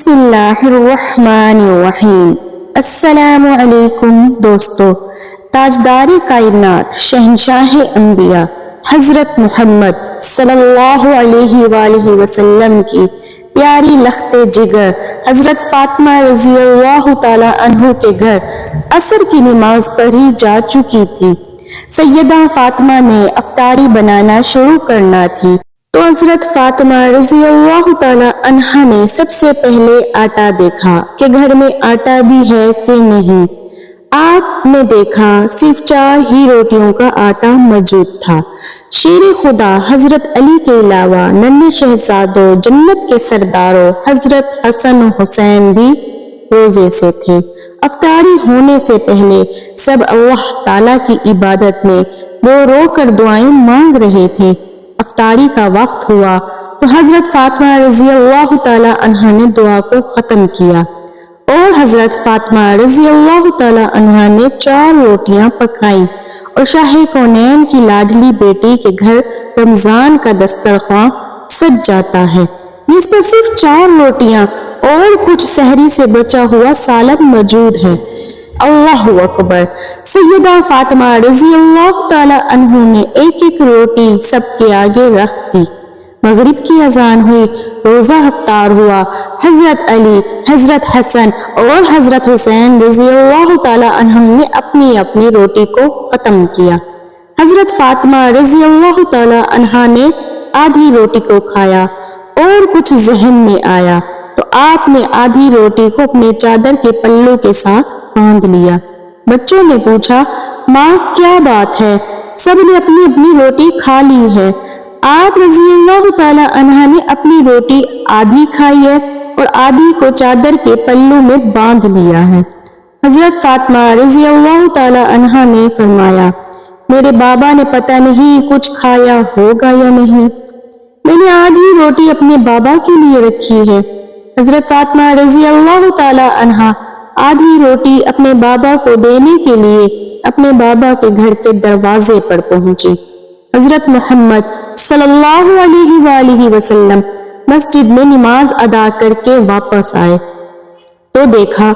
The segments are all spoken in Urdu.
بسم اللہ الرحمن الرحیم۔ السلام علیکم دوستو، تاجدار کائنات، شہنشاہ انبیاء حضرت محمد صلی اللہ علیہ وآلہ وسلم کی پیاری لخت جگر حضرت فاطمہ رضی اللہ تعالی عنہ کے گھر عصر کی نماز پڑھی جا چکی تھی۔ سیدہ فاطمہ نے افطاری بنانا شروع کرنا تھی تو حضرت فاطمہ رضی اللہ تعالی عنہا نے سب سے پہلے آٹا دیکھا کہ گھر میں آٹا بھی ہے کہ نہیں۔ آپ نے دیکھا صرف 4 ہی روٹیوں کا آٹا موجود تھا۔ شیر خدا حضرت علی کے علاوہ ننھے شہزادوں، جنت کے سرداروں حضرت حسن و حسین بھی روزے سے تھے۔ افطاری ہونے سے پہلے سب اللہ تعالیٰ کی عبادت میں رو رو کر دعائیں مانگ رہے تھے۔ افطاری کا وقت ہوا تو حضرت فاطمہ رضی اللہ تعالی عنہا نے دعا کو ختم کیا اور حضرت فاطمہ رضی اللہ تعالی عنہا نے 4 روٹیاں پکائیں اور شاہ کونین کی لاڈلی بیٹی کے گھر رمضان کا دسترخوان سج جاتا ہے جس پر صرف 4 روٹیاں اور کچھ سحری سے بچا ہوا سالن موجود ہے۔ اللہ اکبر۔ سیدہ فاطمہ رضی اللہ تعالی عنہ نے ایک ایک روٹی سب کے آگے رکھ دی۔ مغرب کی اذان ہوئی، روزہ افطار ہوا۔ حضرت علی، حضرت حسن اور حضرت حسین رضی اللہ تعالی عنہ نے اپنی اپنی روٹی کو ختم کیا۔ حضرت فاطمہ رضی اللہ تعالی عنہ نے آدھی روٹی کو کھایا اور کچھ ذہن میں آیا تو آپ نے آدھی روٹی کو اپنے چادر کے پلو کے ساتھ باندھ لیا۔ بچوں نے پوچھا، ماں کیا بات ہے؟ سب نے اپنی اپنی روٹی کھا لی ہے، آپ رضی اللہ تعالی عنہ نے اپنی روٹی آدھی کھائی ہے اور آدھی کو چادر کے پلو میں باندھ لیا ہے۔ حضرت فاطمہ رضی اللہ تعالی عنہ نے فرمایا، میرے بابا نے پتہ نہیں کچھ کھایا ہوگا یا نہیں، میں نے آدھی روٹی اپنے بابا کے لیے رکھی ہے۔ حضرت فاطمہ رضی اللہ تعالی عنہ آدھی روٹی اپنے بابا کو دینے کے لیے اپنے بابا کے گھر کے دروازے پر پہنچی۔ حضرت محمد صلی اللہ علیہ وآلہ وسلم مسجد میں نماز ادا کر کے واپس آئے تو دیکھا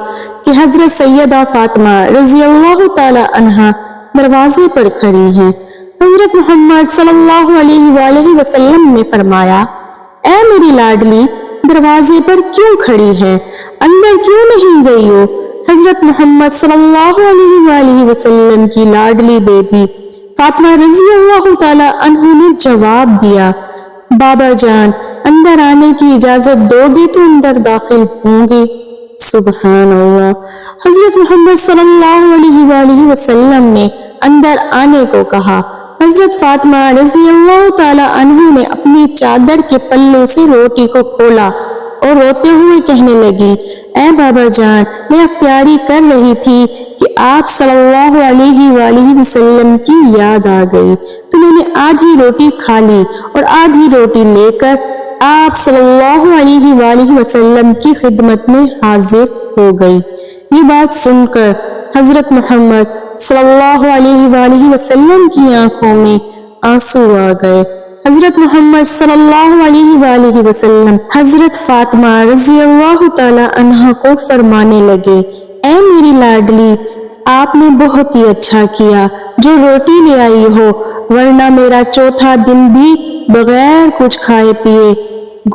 کہ حضرت سیدہ فاطمہ رضی اللہ تعالی عنہا دروازے پر کھڑی ہیں۔ حضرت محمد صلی اللہ علیہ وآلہ وسلم نے فرمایا، اے میری لاڈلی، دروازے پر کیوں کھڑی ہے؟ اندر کیوں نہیں گئی ہو؟ حضرت محمد صلی اللہ علیہ وآلہ وسلم کی لاڈلی بیٹی فاطمہ رضی اللہ تعالی عنہ نے جواب دیا، بابا جان اندر آنے کی اجازت دو گے تو اندر داخل ہوں گی۔ سبحان اللہ۔ حضرت محمد صلی اللہ علیہ وآلہ وسلم نے اندر آنے کو کہا۔ حضرت فاطمہ رضی اللہ تعالی عنہ نے اپنی چادر کے پلو سے روٹی کو کھولا اور روتے ہوئے کہنے لگی، اے بابا جان، میں افطاری کر رہی تھی کہ آپ صلی اللہ علیہ وآلہ وسلم کی یاد آ گئی تو میں نے آدھی روٹی کھا لی اور آدھی روٹی لے کر آپ صلی اللہ علیہ وآلہ وسلم کی خدمت میں حاضر ہو گئی۔ یہ بات سن کر حضرت محمد صلی اللہ علیہ وآلہ وسلم کی آنکھوں میں آنسو آ گئے۔ حضرت محمد صلی اللہ علیہ وآلہ وسلم حضرت فاطمہ رضی اللہ تعالی عنہ کو فرمانے لگے، اے میری لاڈلی، آپ نے بہت ہی اچھا کیا جو روٹی لے آئی ہو، ورنہ میرا 4تھا دن بھی بغیر کچھ کھائے پیے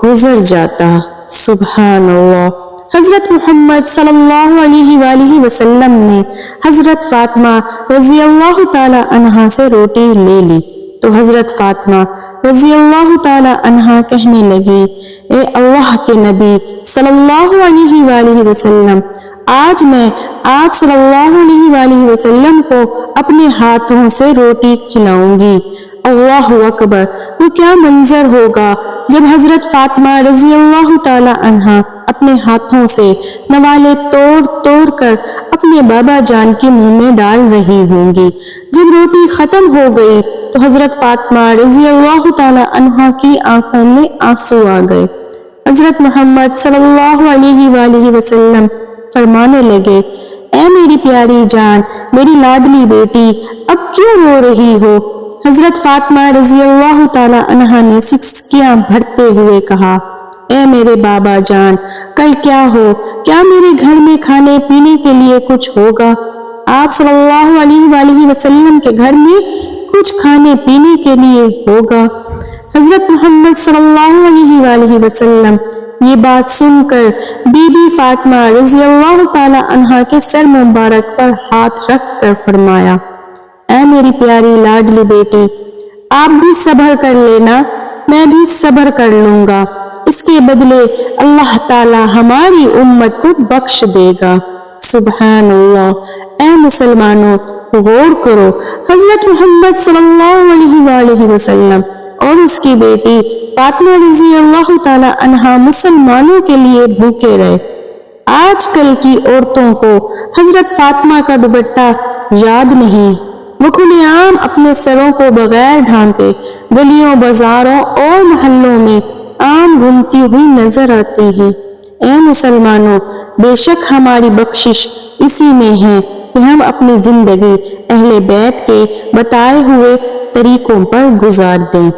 گزر جاتا۔ سبحان اللہ۔ حضرت محمد صلی اللہ علیہ وآلہ وسلم نے حضرت فاطمہ رضی اللہ تعالی عنہ سے روٹی لے لی تو حضرت فاطمہ رضی اللہ تعالی عنہ کہنے لگی، اے اللہ کے نبی صلی اللہ علیہ وآلہ وسلم، آج میں آپ صلی اللہ علیہ وآلہ وسلم کو اپنے ہاتھوں سے روٹی کھلاؤں گی۔ اللہ اکبر۔ وہ کیا منظر ہوگا جب حضرت فاطمہ رضی اللہ تعالی عنہ اپنے ہاتھوں سے نوالے توڑ توڑ کر اپنے بابا جان کے منہ میں ڈال رہی ہوں گی۔ جب روٹی ختم ہو گئی تو حضرت فاطمہ رضی اللہ تعالی عنہ کی آنکھوں میں آنسو آ گئے۔ حضرت محمد صلی اللہ علیہ وآلہ وسلم فرمانے لگے، اے میری پیاری جان، میری لاڈلی بیٹی، اب کیوں رو رہی ہو؟ حضرت فاطمہ رضی اللہ تعالی عنہ نے سکسکیاں بھرتے ہوئے کہا، اے میرے بابا جان، کل کیا ہو؟ کیا میرے گھر میں کھانے پینے کے لیے کچھ ہوگا؟ آپ صلی اللہ علیہ وآلہ وسلم کے گھر میں کچھ کھانے پینے کے لیے ہوگا۔ حضرت محمد صلی اللہ علیہ وآلہ وسلم یہ بات سن کر بی بی فاطمہ رضی اللہ تعالی عنہا کے سر مبارک پر ہاتھ رکھ کر فرمایا، اے میری پیاری لاڈلی بیٹی، آپ بھی صبر کر لینا، میں بھی صبر کر لوں گا، اس کے بدلے اللہ تعالی ہماری امت کو بخش دے گا۔ سبحان اللہ۔ اے مسلمانوں، غور کرو، حضرت محمد صلی اللہ علیہ وآلہ وسلم اور اس کی بیٹی فاطمہ رضی اللہ تعالی عنہا مسلمانوں کے لیے بھوکے رہے۔ آج کل کی عورتوں کو حضرت فاطمہ کا دوپٹہ یاد نہیں، وہ کھلے عام اپنے سروں کو بغیر ڈھانپے گلیوں بازاروں اور محلوں میں عام گھومتی ہوئی نظر آتی ہے۔ اے مسلمانوں، بے شک ہماری بخشش اسی میں ہے کہ ہم اپنی زندگی اہل بیت کے بتائے ہوئے طریقوں پر گزار دیں۔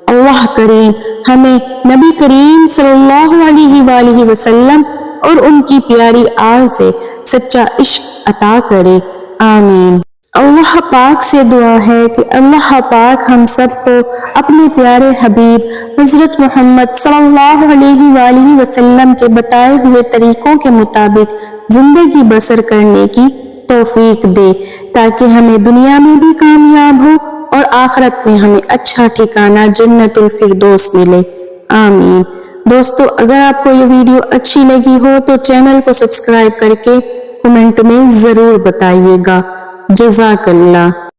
اللہ کریم ہمیں نبی کریم صلی اللہ علیہ وآلہ وسلم اور ان کی پیاری آل سے سچا عشق عطا کرے، آمین۔ اللہ پاک سے دعا ہے کہ اللہ پاک ہم سب کو اپنے پیارے حبیب حضرت محمد صلی اللہ علیہ وآلہ وسلم کے بتائے ہوئے طریقوں کے مطابق زندگی بسر کرنے کی توفیق دے، تاکہ ہمیں دنیا میں بھی کامیاب ہو اور آخرت میں ہمیں اچھا ٹھکانہ جنت الفردوس ملے، آمین۔ دوستو، اگر آپ کو یہ ویڈیو اچھی لگی ہو تو چینل کو سبسکرائب کر کے کمنٹ میں ضرور بتائیے گا۔ جزاک اللہ۔